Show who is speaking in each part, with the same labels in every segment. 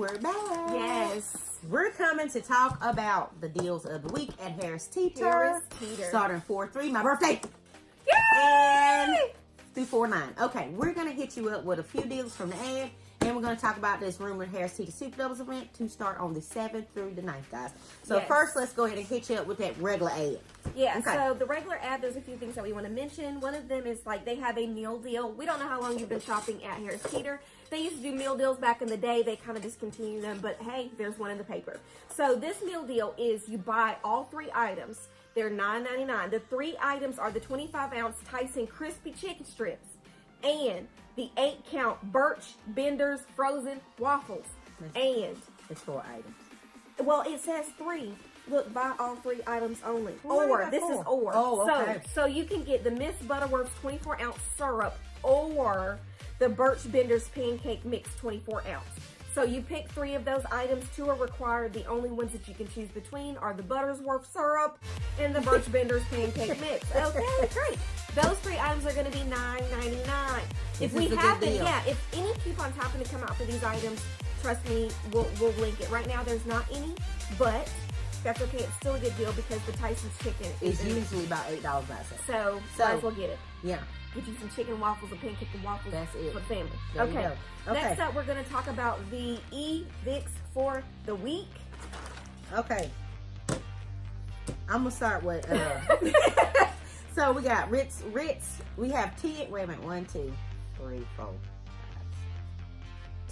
Speaker 1: we're back.
Speaker 2: Yes.
Speaker 1: We're coming to talk about the deals of the week at Harris Teeter.
Speaker 2: Harris Teeter.
Speaker 1: Starting 4/3, my birthday.
Speaker 2: Yay!
Speaker 1: And through 4/9. Okay, we're going to hit you up with a few deals from the ad. And we're going to talk about this rumored Harris Teeter Super Doubles event to start on the 7th through the 9th, guys. So first, let's go ahead and hit you up with that regular ad.
Speaker 2: Yeah,
Speaker 1: okay.
Speaker 2: So the regular ad, there's a few things that we want to mention. One of them is like they have a meal deal. We don't know how long you've been shopping at Harris Teeter. They used to do meal deals back in the day. They kind of discontinued them, but hey, there's one in the paper. So this meal deal is you buy all 3 items. They're $9.99. The 3 items are the 25-ounce Tyson crispy chicken strips and the 8-count Birch Bender's frozen waffles. And
Speaker 1: it's 4 items.
Speaker 2: Well, it says 3. Look, buy all 3 items only.
Speaker 1: Well,
Speaker 2: or this is or.
Speaker 1: Oh, okay.
Speaker 2: So you can get the Miss Butterworth's 24-ounce syrup or the Birch Bender's pancake mix 24-ounce. So you pick 3 of those items. 2 are required. The only ones that you can choose between are the Butterworth syrup and the Birch Bender's pancake mix. Okay, great. Those 3 items are going to be $9.99. If we happen, if any coupons happen to come out for these items, trust me, we'll link it. Right now, there's not any, but that's okay. It's still a good deal because the Tyson's chicken
Speaker 1: is usually about $8 by itself.
Speaker 2: So might as well get it.
Speaker 1: Yeah.
Speaker 2: Get you some chicken waffles, a pancake and waffles.
Speaker 1: That's it.
Speaker 2: For the family.
Speaker 1: There you
Speaker 2: Okay.
Speaker 1: go. Okay.
Speaker 2: Next up, we're going to talk about the EVICS for the week.
Speaker 1: Okay. I'm going to start with... So we got Ritz. We have 10. Wait a minute. 1, 2, 3, 4, 5,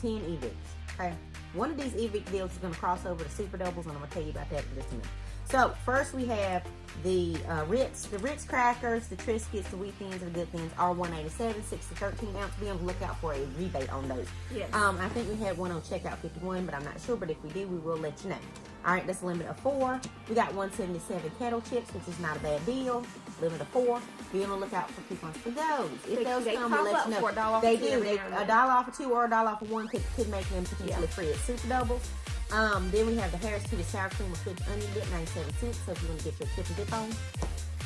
Speaker 1: 10 EVICS. Okay. One of these EVIC deals is going to cross over to Super Doubles, and I'm going to tell you about that in just a minute. So first we have the Ritz crackers, the Triscuits, the Wheat Thins, and the Good Thins are $1.87, 6 to 13 ounce. Be on the lookout for a rebate on those.
Speaker 2: Yes.
Speaker 1: I think we had one on checkout 51, but I'm not sure. But if we do, we will let you know. All right, that's a limit of 4. We got 177 kettle chips, which is not a bad deal. Limit of 4. Be on the lookout for coupons for those. If those come, we'll let you know. They do. A dollar off of 2 or a dollar off of 1 could make them potentially free at Super Doubles. Then we have the Harris Teeter sour cream with flipped onion dip, 97 cents. So if you want to get your chip and dip on,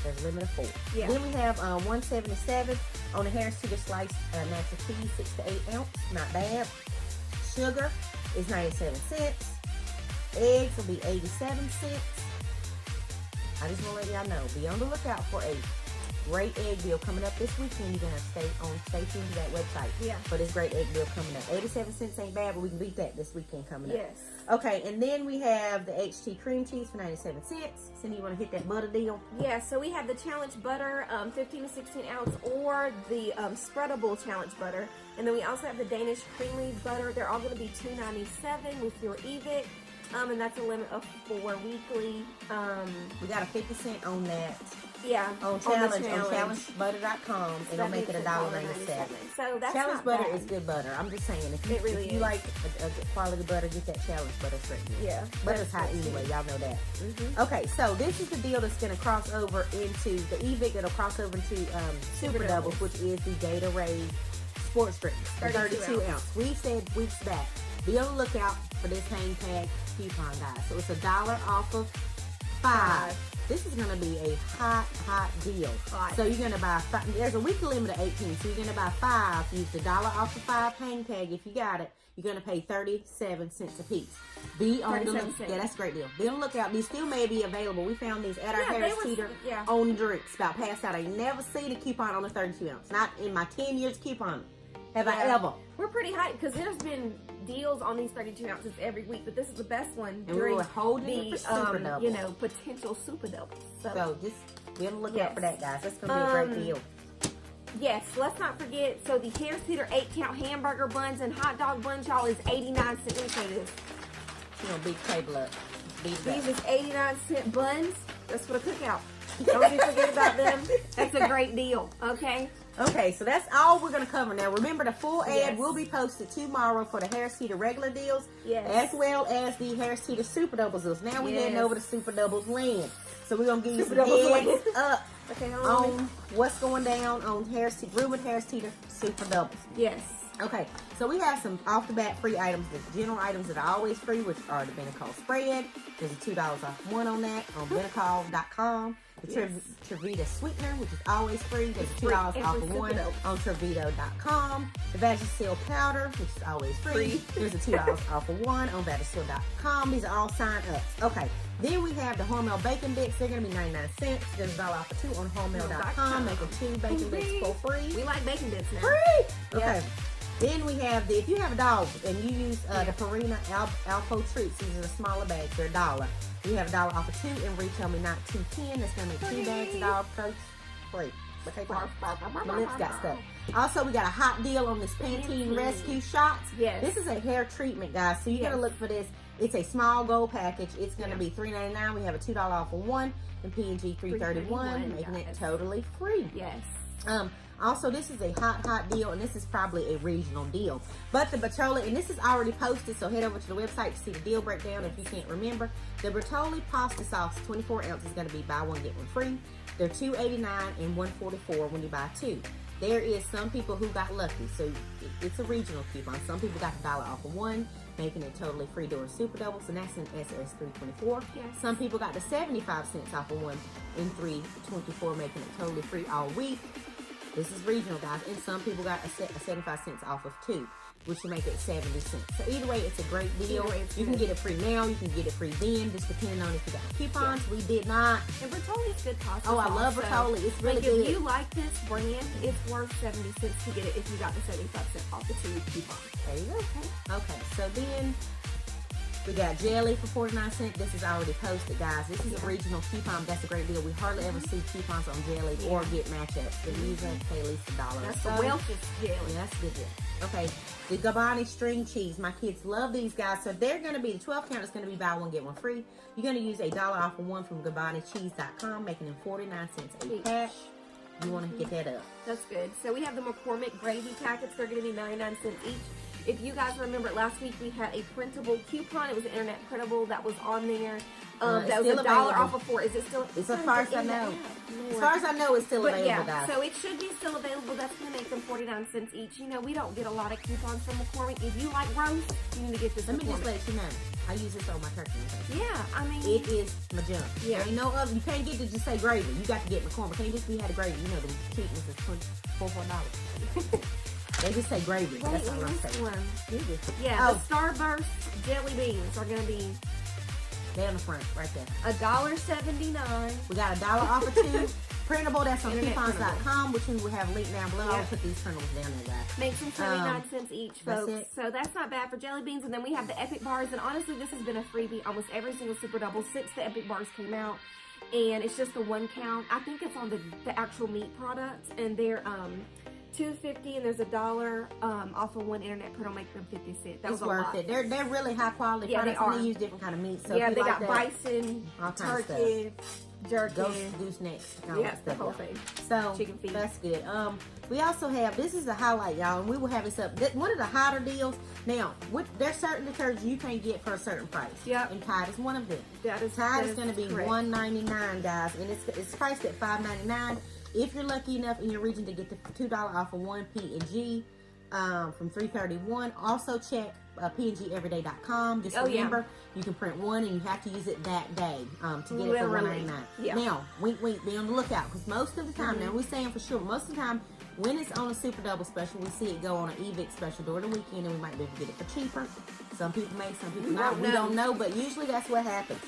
Speaker 1: there's a limit of 4.
Speaker 2: Yeah.
Speaker 1: Then we have 177 on the Harris Teeter sliced natural cheese, 6 to 8 ounce. Not bad. Sugar is 97 cents. Eggs will be 87 cents. I just want to let y'all know, be on the lookout for a great egg deal coming up this weekend. You're going to stay tuned to that website.
Speaker 2: Yeah.
Speaker 1: For this great egg deal coming up. 87 cents ain't bad, but we can beat that this weekend coming up.
Speaker 2: Yes.
Speaker 1: Okay, and then we have the HT cream cheese for 97 cents. Cindy, you want to hit that butter deal?
Speaker 2: Yeah, so we have the challenge butter, 15 to 16 ounce, or the spreadable challenge butter. And then we also have the Danish creamy butter. They're all going to be $2.97 with your EVIC. And that's a limit of 4 weekly.
Speaker 1: We got a 50 cent on that.
Speaker 2: Yeah.
Speaker 1: On challengebutter.com. It'll make it $1.97.
Speaker 2: So that's
Speaker 1: challenge butter is good butter. I'm just saying, if you like a good quality butter, get that challenge butter straight.
Speaker 2: Yeah.
Speaker 1: Butter's hot anyway. Y'all know that. Okay, so this is the deal that's going to cross over into the EVIC. That'll cross over into Super Doubles, which is the Gatorade Sports Drink, 32 ounce. We said weeks back, be on the lookout for this hang tag coupon, guys. So it's $1 off of 5. This is going to be a hot deal. So you're going to buy 5. There's a weekly limit of 18. So you're going to buy 5. Use the $1 off of 5 hang tag. If you got it, you're going to pay 37 cents a piece. Be on the lookout. Yeah, that's a great deal. Be on the lookout. These still may be available. We found these at our Harris Teeter on drinks. About passed out. I never seen a coupon on the 32 ounce. Not in my 10 years coupon. Have I ever?
Speaker 2: We're pretty hyped because there's been deals on these 32 ounces every week, but this is the best one
Speaker 1: and
Speaker 2: during
Speaker 1: we were holding the Super Doubles.
Speaker 2: Potential Super Doubles.
Speaker 1: So just be on the lookout for that, guys. That's going to be a great deal.
Speaker 2: Yes, let's not forget. So the Harris Teeter 8-count hamburger buns and hot dog buns, y'all, is 89 cents. Let me say this.
Speaker 1: She's going to beat the table up.
Speaker 2: These is 89-cent buns. That's for the cookout. Don't you forget about them. That's a great deal. Okay.
Speaker 1: Okay, so that's all we're going to cover. Now, remember, the full ad will be posted tomorrow for the Harris Teeter regular deals, as well as the Harris Teeter Super Doubles deals. Now we're heading over to Super Doubles land. So we're going to give you some heads up on what's going down on rumored Harris Teeter Super Doubles.
Speaker 2: Yes.
Speaker 1: Okay, so we have some off-the-bat free items, the general items that are always free, which are the Benecol spread. There's a $2 off 1 on that on Benecol.com. The Trevita Sweetener, which is always free. There's $2 off of one on Trevito.com. The Vagisil Powder, which is always free. There's a $2 off of one on Vagisil.com. These are all sign-ups. Okay. Then we have the Hormel Bacon Bits. They're going to be 99 cents. There's $1 off of two on Hormel.com. Making 2 bacon bits for free.
Speaker 2: We like bacon bits now.
Speaker 1: Free! Okay.
Speaker 2: Yep.
Speaker 1: Then we have if you have a dog and you use the Purina Alpo Treats, these are the smaller bags, they're $1. You have $1 off of 2 and retail me not $2.10. That's gonna make 2 bags $1 per free. But they my lips got stuck. Also, we got a hot deal on this Pantene Rescue Shots.
Speaker 2: Yes.
Speaker 1: This is a hair treatment, guys. So you gotta look for this. It's a small gold package. It's gonna be $3.99. We have a $2 off of one and P&G $3.31, making it totally free.
Speaker 2: Yes.
Speaker 1: Also, this is a hot deal, and this is probably a regional deal. But the Bertolli, and this is already posted, so head over to the website to see the deal breakdown if you can't remember. The Bertolli pasta sauce, 24 ounces, is going to be buy one, get one free. They're $2.89 and $1.44 when you buy 2. There is some people who got lucky, so it's a regional coupon. Some people got $1 off of one, making it totally free during Super Doubles, and that's in SS324.
Speaker 2: Yes.
Speaker 1: Some people got the 75 cents off of one in 324, making it totally free all week. This is regional, guys. And some people got a 75 cents off of 2, which will make it 70 cents. So either way, it's a great deal. You can get it free now. You can get it free then, just depending on if you got coupons. Yeah. We did not.
Speaker 2: And Bertolli's good pasta.
Speaker 1: Oh, I love Bertolli. It's really good.
Speaker 2: If you like this brand, it's worth 70 cents to get it if you got the 75 cent off the 2 coupon.
Speaker 1: There you go. Okay, so then we got jelly for 49 cents. This is already posted, guys. This is a regional coupon. That's a great deal. We hardly ever see coupons on jelly or get matchups. They usually pay at least $1.
Speaker 2: That's the Welch's jelly.
Speaker 1: Yeah, that's good deal. Okay, the Gabbani string cheese. My kids love these, guys. So they're going to be, the 12 count is going to be buy one, get one free. You're going to use $1 off of one from GabbaniCheese.com, making them 49 cents a pack. You want to get that up.
Speaker 2: That's good. So we have the McCormick gravy packets. They're going to be 99 cents each. If you guys remember, last week we had a printable coupon. It was an internet printable that was on there. That was $1 off of 4. Is it still?
Speaker 1: It's as far as I know. As far as I know, it's still available, guys.
Speaker 2: So it should be still available. That's going to make them 49 cents each. You know, we don't get a lot of coupons from McCormick. If you like roast, you need to get this.
Speaker 1: Let me just let you know. I use this on my turkey.
Speaker 2: Yeah, I mean,
Speaker 1: it is my junk.
Speaker 2: Yeah.
Speaker 1: There ain't no other. You can't get to just say gravy. You got to get McCormick. Can't just be had a gravy. You know, the cheapness is $4. They just say gravy.
Speaker 2: Wait,
Speaker 1: that's all I'm saying.
Speaker 2: Yeah, the Starburst jelly beans are going to be
Speaker 1: They're on the front, right there.
Speaker 2: $1.79.
Speaker 1: We got $1 off of 2. Printable, that's on coupons.com, which we will have linked down below. I'll put these printables down there, guys.
Speaker 2: Makes them 79 cents each, folks.
Speaker 1: That's
Speaker 2: so that's not bad for jelly beans. And then we have the Epic Bars. And honestly, this has been a freebie almost every single Super Double since the Epic Bars came out. And it's just the 1 count. I think it's on the actual meat products. And they're $2.50, and there's $1 off of one internet print will make them 50 cents. That was
Speaker 1: worth it. They're really high quality products.
Speaker 2: They are.
Speaker 1: And they use different kind of meat. So
Speaker 2: yeah,
Speaker 1: if
Speaker 2: they
Speaker 1: you
Speaker 2: got
Speaker 1: like
Speaker 2: bison, turkey, jerky,
Speaker 1: goosenecks,
Speaker 2: the whole thing.
Speaker 1: So
Speaker 2: chicken feet.
Speaker 1: That's good. We also have, this is the highlight, y'all, and we will have this up. One of the hotter deals. Now, there's certain detergents you can't get for a certain price.
Speaker 2: Yep.
Speaker 1: And Tide is one of them.
Speaker 2: Tide
Speaker 1: is going to be $1.99, guys, and it's priced at $5.99. If you're lucky enough in your region to get the $2 off of one P&G from $3.31, also check pngeveryday.com. Just remember, you can print one and you have to use it that day to get it for $1.99.
Speaker 2: Yeah.
Speaker 1: Now, wink, be on the lookout, because most of the time, now we're saying for sure, most of the time, when it's on a Super Double special, we see it go on an EVICS special during the weekend, and we might be able to get it for cheaper. Some people may, some people not. We don't know, but usually that's what happens.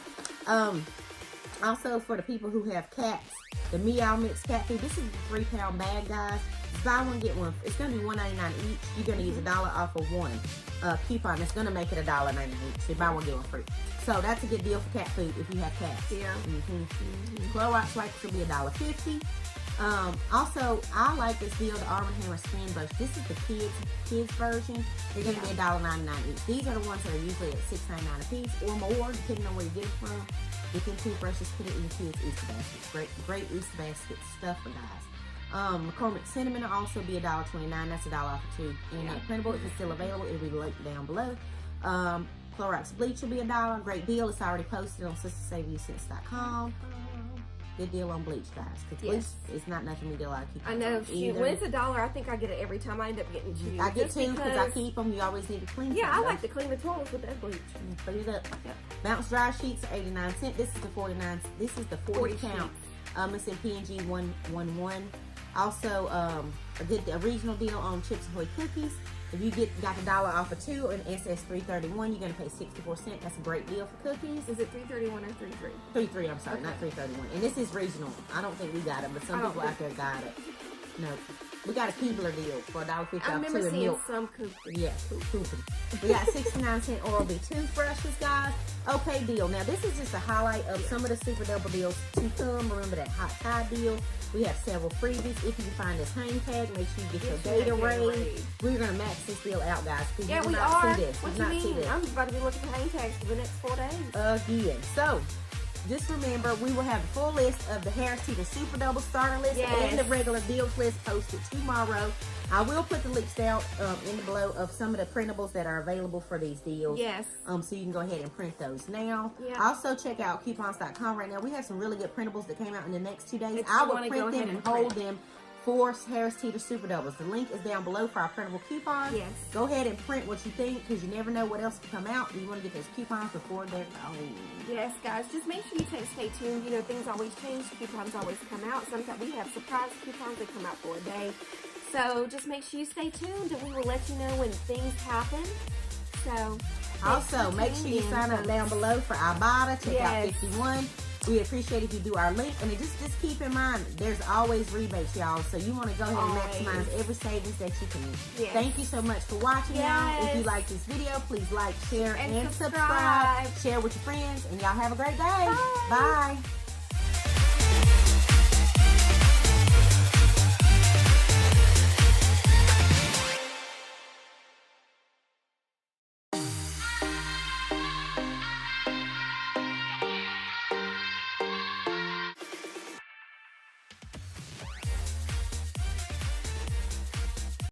Speaker 1: Also, for the people who have cats, the Meow Mix cat food. This is a 3-pound bag, guys. Buy one, get one. It's going to be $1.99 each. You're going to use $1 off of one coupon. It's going to make it $1.99 each. So buy one, get one free. So that's a good deal for cat food if you have cats.
Speaker 2: Yeah.
Speaker 1: Clorox wipes will be $1.50. Also, I like this deal, the Arm & Hammer Spin Brush. This is the kids version. They're going to be $1.99 each. These are the ones that are usually at $6.99 a piece or more, depending on where you get it from. Get them toothbrushes, put it in your kids' Easter baskets. Great Easter basket stuff for guys. McCormick Cinnamon will also be $1.29. That's $1 off of 2. And printable, if it's still available, it'll be linked down below. Clorox Bleach will be $1. Great deal. It's already posted on sistersaveyoucents.com. Good deal on bleach, guys. Because bleach is not nothing we do a lot of keep.
Speaker 2: I know. When it's $1, I think I get it every time. I end up getting 2.
Speaker 1: I get 2 because I keep them. You always need to clean them.
Speaker 2: Yeah, I like to clean the toilets with that bleach.
Speaker 1: Clean it up. Yep. Bounce dry sheets are 89 cents. This is the 49. This is the 40 count It's in PNG 111. Also, a regional deal on Chips Ahoy cookies. If you got the dollar off of 2 and SS 331, you're gonna pay 64 cents. That's a great deal for cookies.
Speaker 2: Is it 331 or 33?
Speaker 1: 33. I'm sorry, not 331. And this is regional. I don't think we got it, but some people out there got it. No, we got a Keebler deal for $1.50 off 2 and milk.
Speaker 2: I remember seeing some coupons.
Speaker 1: Yes, coupon. We got 69-cent Oral-B toothbrushes, guys. Okay, deal. Now, this is just a highlight of some of the Super Double deals to come. Remember that Hot Tide deal. We have several freebies. If you can find this hang tag, make sure you get your Gatorade. We're going to max this deal out, guys.
Speaker 2: Yeah, we are. What do you mean? I'm about to be looking for hang tags for the next 4 days.
Speaker 1: Again. So, just remember, we will have a full list of the Harris Teeter Super Double starter list and the regular deals list posted tomorrow. I will put the links down in the below of some of the printables that are available for these deals.
Speaker 2: Yes.
Speaker 1: So you can go ahead and print those now.
Speaker 2: Yeah.
Speaker 1: Also, check out coupons.com right now. We have some really good printables that came out in the next 2 days. I will print them and hold them for Harris Teeter Super Doubles. The link is down below for our printable coupons.
Speaker 2: Yes.
Speaker 1: Go ahead and print what you think, because you never know what else will come out. You want to get those coupons before they're gone.
Speaker 2: Yes, guys. Just make sure you stay tuned. You know, things always change. Coupons always come out. Sometimes we have surprise coupons that come out for a day. So just make sure you stay tuned, and we will let you know when things happen. So
Speaker 1: also, make sure you sign up down below for Ibotta. Check out 51. We appreciate if you do our link, and just keep in mind, there's always rebates, y'all. So you want to go ahead and maximize every savings that you can.
Speaker 2: Yes.
Speaker 1: Thank you so much for watching, y'all. If you like this video, please like, share, and subscribe. Share with your friends, and y'all have a great day.
Speaker 2: Bye.
Speaker 1: Bye.